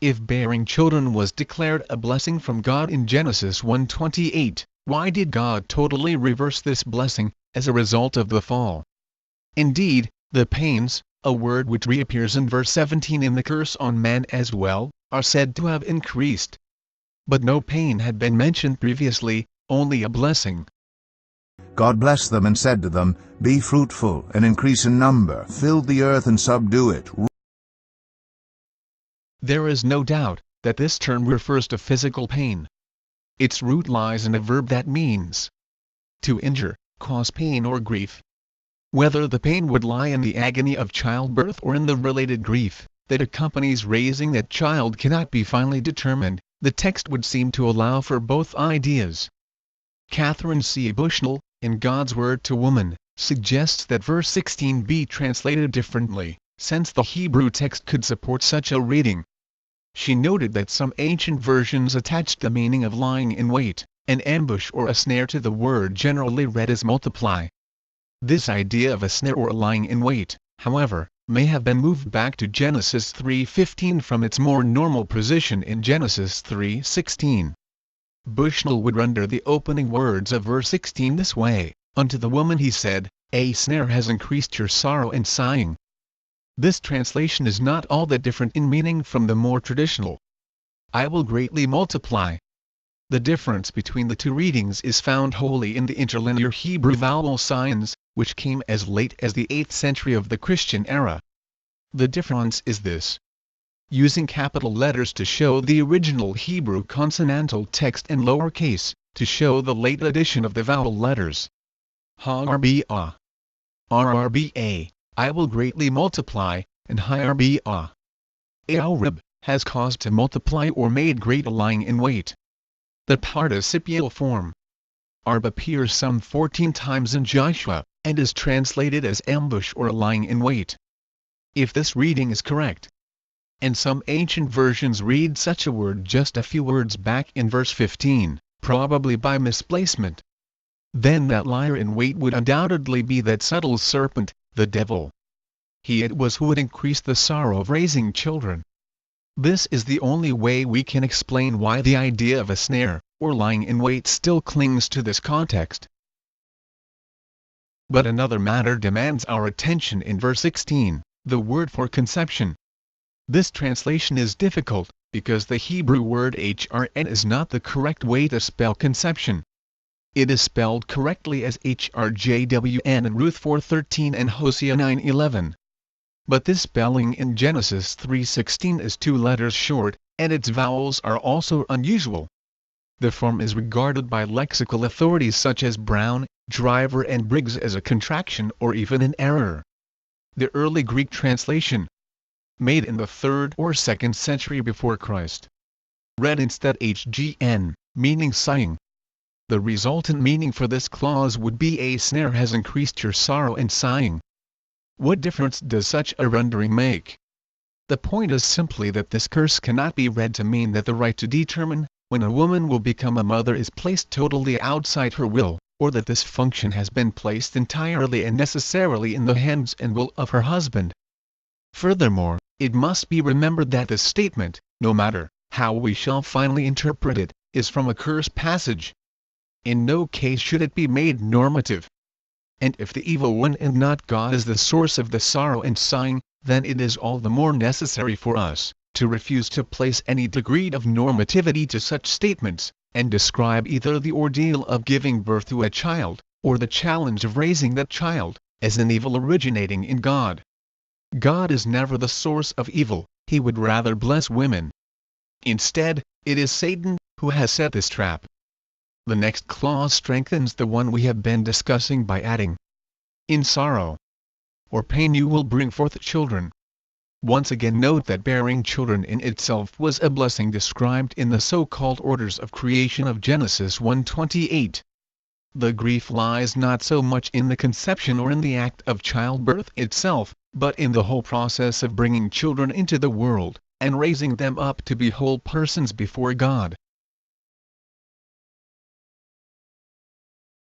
If bearing children was declared a blessing from God in Genesis 1:28, why did God totally reverse this blessing, as a result of the fall? Indeed, the pains, a word which reappears in verse 17 in the curse on man as well, are said to have increased. But no pain had been mentioned previously, only a blessing. God blessed them and said to them, Be fruitful, and increase in number, fill the earth and subdue it. There is no doubt that this term refers to physical pain. Its root lies in a verb that means to injure, cause pain or grief. Whether the pain would lie in the agony of childbirth or in the related grief that accompanies raising that child cannot be finally determined, the text would seem to allow for both ideas. Catherine C. Bushnell, in God's Word to Woman, suggests that verse 16 be translated differently, since the Hebrew text could support such a reading. She noted that some ancient versions attached the meaning of lying in wait, an ambush or a snare to the word generally read as multiply. This idea of a snare or lying in wait, however, may have been moved back to Genesis 3:15 from its more normal position in Genesis 3:16. Bushnell would render the opening words of verse 16 this way, Unto the woman he said, A snare has increased your sorrow and sighing. This translation is not all that different in meaning from the more traditional, I will greatly multiply. The difference between the two readings is found wholly in the interlinear Hebrew vowel signs, which came as late as the 8th century of the Christian era. The difference is this. Using capital letters to show the original Hebrew consonantal text and lowercase, to show the late addition of the vowel letters. Ha-rba, rrba, I will greatly multiply, and hi-rba, aorib, has caused to multiply or made great a lying in wait. The participial form arb appears some 14 times in Joshua, and is translated as ambush or lying in wait. If this reading is correct, and some ancient versions read such a word just a few words back in verse 15, probably by misplacement, then that liar in wait would undoubtedly be that subtle serpent, the devil. He it was who would increase the sorrow of raising children. This is the only way we can explain why the idea of a snare, or lying in wait still clings to this context. But another matter demands our attention in verse 16, the word for conception. This translation is difficult, because the Hebrew word hrn is not the correct way to spell conception. It is spelled correctly as hrjwn in Ruth 4:13 and Hosea 9:11. But this spelling in Genesis 3:16 is 2 letters short, and its vowels are also unusual. The form is regarded by lexical authorities such as Brown, Driver and Briggs as a contraction or even an error. The early Greek translation, made in the 3rd or 2nd century before Christ, read instead hgn, meaning sighing. The resultant meaning for this clause would be a snare has increased your sorrow and sighing. What difference does such a rendering make? The point is simply that this curse cannot be read to mean that the right to determine when a woman will become a mother is placed totally outside her will, or that this function has been placed entirely and necessarily in the hands and will of her husband. Furthermore, it must be remembered that this statement, no matter how we shall finally interpret it, is from a curse passage. In no case should it be made normative. And if the evil one and not God is the source of the sorrow and sighing, then it is all the more necessary for us to refuse to place any degree of normativity to such statements, and describe either the ordeal of giving birth to a child, or the challenge of raising that child, as an evil originating in God. God is never the source of evil, he would rather bless women. Instead, it is Satan who has set this trap. The next clause strengthens the one we have been discussing by adding, in sorrow or pain you will bring forth children. Once again note that bearing children in itself was a blessing described in the so-called orders of creation of Genesis 1:28. The grief lies not so much in the conception or in the act of childbirth itself, but in the whole process of bringing children into the world, and raising them up to be whole persons before God.